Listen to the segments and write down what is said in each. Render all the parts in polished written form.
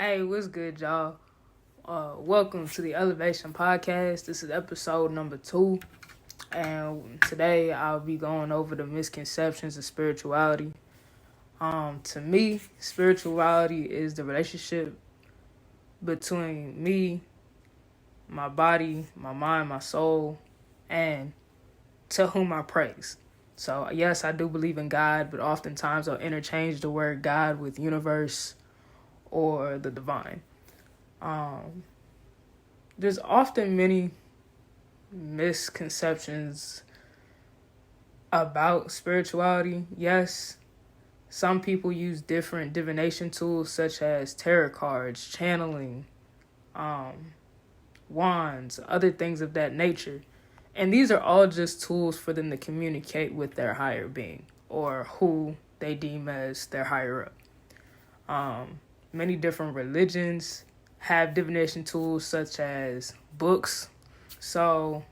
Hey, what's good, y'all? Welcome to the Elevation Podcast. This is episode number 2. And today I'll be going over the misconceptions of spirituality. To me, spirituality is the relationship between me, my body, my mind, my soul, and to whom I praise. So, yes, I do believe in God, but oftentimes I'll interchange the word God with universe or the divine. There's often many misconceptions about spirituality. Yes, some people use different divination tools such as tarot cards, channeling, wands, other things of that nature. And these are all just tools for them to communicate with their higher being or who they deem as their higher up. Many different religions have divination tools such as books. So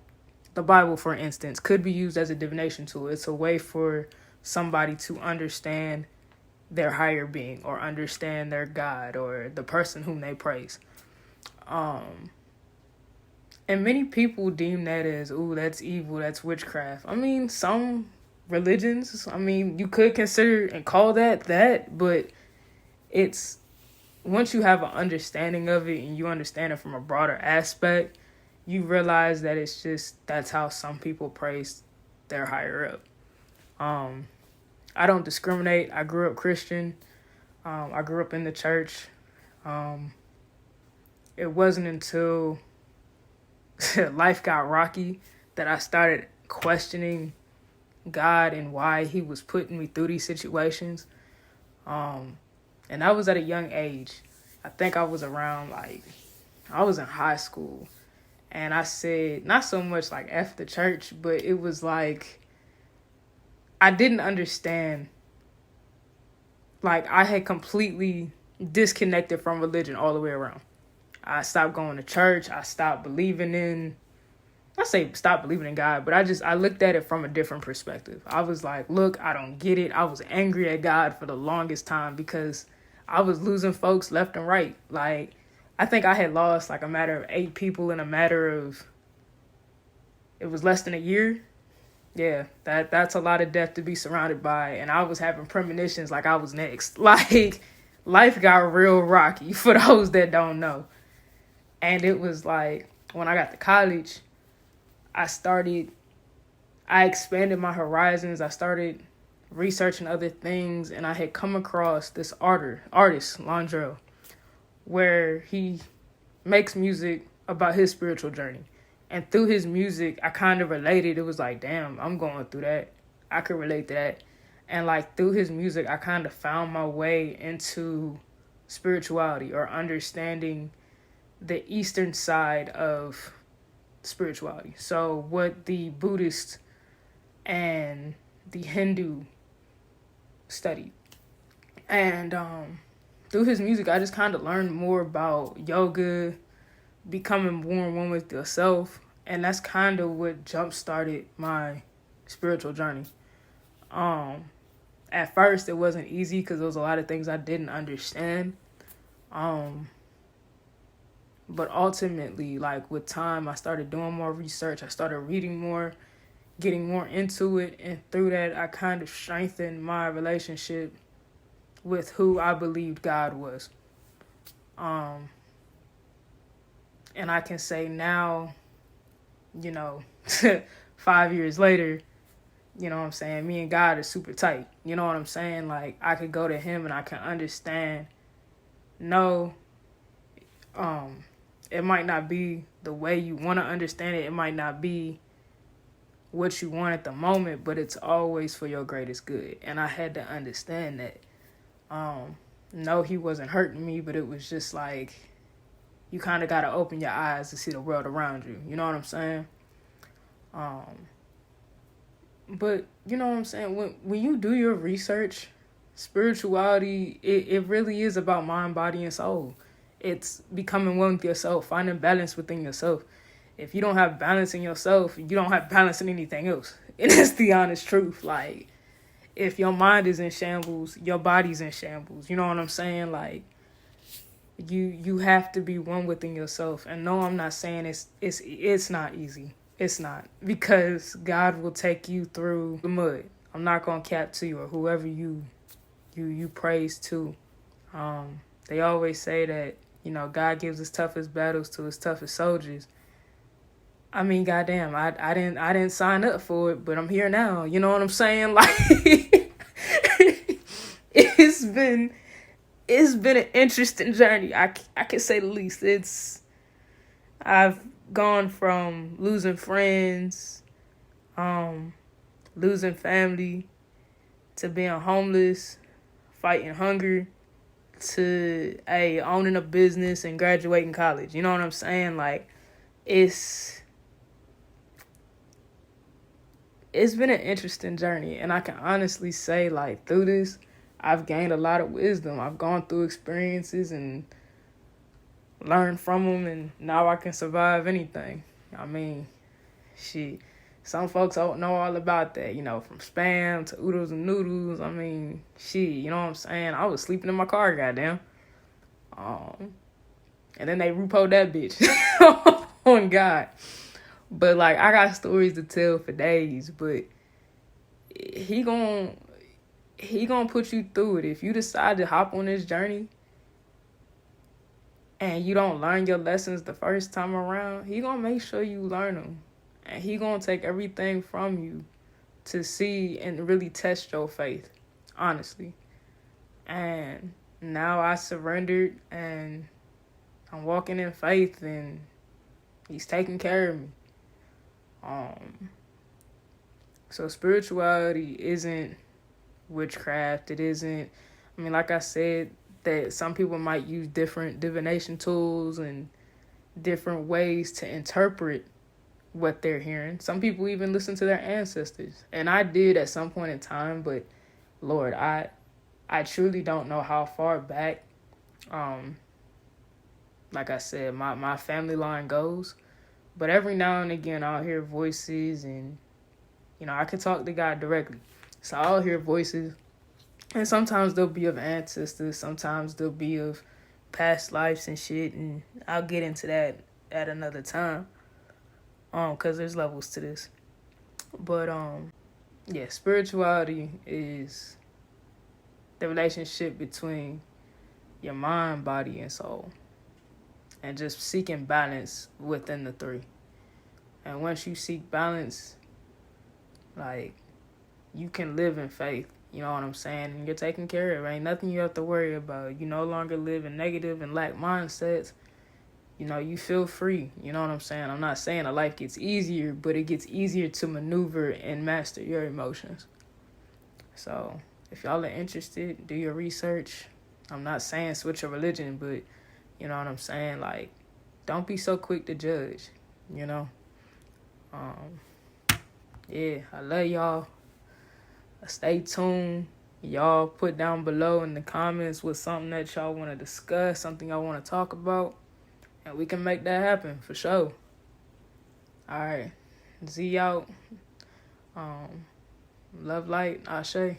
the Bible, for instance, could be used as a divination tool. It's a way for somebody to understand their higher being or understand their God or the person whom they praise. And many people deem that as, ooh, that's evil, that's witchcraft. I mean, some religions, you could consider and call that, but it's, once you have an understanding of it and you understand it from a broader aspect, you realize that it's just, that's how some people praise their higher up. I don't discriminate. I grew up Christian. I grew up in the church. It wasn't until life got rocky that I started questioning God and why he was putting me through these situations. And I was at a young age. I think I was around, I was in high school. And I said, not so much like F the church, but it was like, I didn't understand. Like, I had completely disconnected from religion all the way around. I stopped going to church. I stopped believing in, I say stop believing in God, but I looked at it from a different perspective. I was like, look, I don't get it. I was angry at God for the longest time because I was losing folks left and right. Like, I think I had lost like a matter of 8 people in a matter of, it was less than a year. Yeah, that's a lot of death to be surrounded by. And I was having premonitions like I was next. Like, life got real rocky for those that don't know. And it was like, when I got to college, I expanded my horizons. I started researching other things, and I had come across this artist, Londrell, where he makes music about his spiritual journey. And through his music, I kind of related. It was like, damn, I'm going through that. I could relate to that. And like through his music, I kind of found my way into spirituality or understanding the eastern side of spirituality. So what the Buddhist and the Hindu studied. And through his music, I just kind of learned more about yoga, becoming more one with yourself. And that's kind of what jump-started my spiritual journey. At first, it wasn't easy because there was a lot of things I didn't understand. But ultimately, like with time, I started doing more research. I started reading more, getting more into it. And through that, I kind of strengthened my relationship with who I believed God was. And I can say now, 5 years later, you know what I'm saying? Me and God are super tight. You know what I'm saying? Like, I could go to him and I can understand. No, it might not be the way you want to understand it. It might not be what you want at the moment, but it's always for your greatest good. And I had to understand that. No, he wasn't hurting me, but it was just like, you kind of got to open your eyes to see the world around you. You know what I'm saying? But you know what I'm saying? When you do your research, spirituality, it really is about mind, body, and soul. It's becoming one with yourself, finding balance within yourself. If you don't have balance in yourself, you don't have balance in anything else. And that's the honest truth. Like, if your mind is in shambles, your body's in shambles. You know what I'm saying? Like, You have to be one within yourself. And no, I'm not saying it's not easy. It's not, because God will take you through the mud. I'm not gonna cap to you or whoever you praise to. They always say that, God gives his toughest battles to his toughest soldiers. I mean, goddamn, I didn't sign up for it, but I'm here now. You know what I'm saying? Like, it's been an interesting journey. I can say the least. I've gone from losing friends, losing family, to being homeless, fighting hunger, to owning a business and graduating college. You know what I'm saying? Like, it's been an interesting journey, and I can honestly say, like, through this, I've gained a lot of wisdom. I've gone through experiences and learned from them, and now I can survive anything. I mean, shit. Some folks don't know all about that, from Spam to oodles and noodles. I mean, shit, you know what I'm saying? I was sleeping in my car, goddamn. And then they repoed that bitch. On God. But, like, I got stories to tell for days, but he gon' put you through it. If you decide to hop on this journey and you don't learn your lessons the first time around, he gonna make sure you learn them. And he gonna take everything from you to see and really test your faith, honestly. And now I surrendered, and I'm walking in faith, and he's taking care of me. So spirituality isn't witchcraft. It isn't, I mean, like I said, that some people might use different divination tools and different ways to interpret what they're hearing. Some people even listen to their ancestors. And I did at some point in time, but Lord, I truly don't know how far back, like I said, my family line goes. But every now and again, I'll hear voices, and, I can talk to God directly. So I'll hear voices, and sometimes they'll be of ancestors, sometimes they'll be of past lives and shit, and I'll get into that at another time, because there's levels to this. But, yeah, spirituality is the relationship between your mind, body, and soul, and just seeking balance within the three. And once you seek balance, like, you can live in faith. You know what I'm saying? And you're taken care of. Ain't nothing you have to worry about. You no longer live in negative and lack mindsets. You feel free. You know what I'm saying? I'm not saying a life gets easier, but it gets easier to maneuver and master your emotions. So, if y'all are interested, do your research. I'm not saying switch your religion, but you know what I'm saying? Like, don't be so quick to judge, Yeah, I love y'all. Stay tuned. Y'all put down below in the comments what's something that y'all want to discuss, something y'all want to talk about, and we can make that happen for sure. All right. Z out. Love, light, Ashe.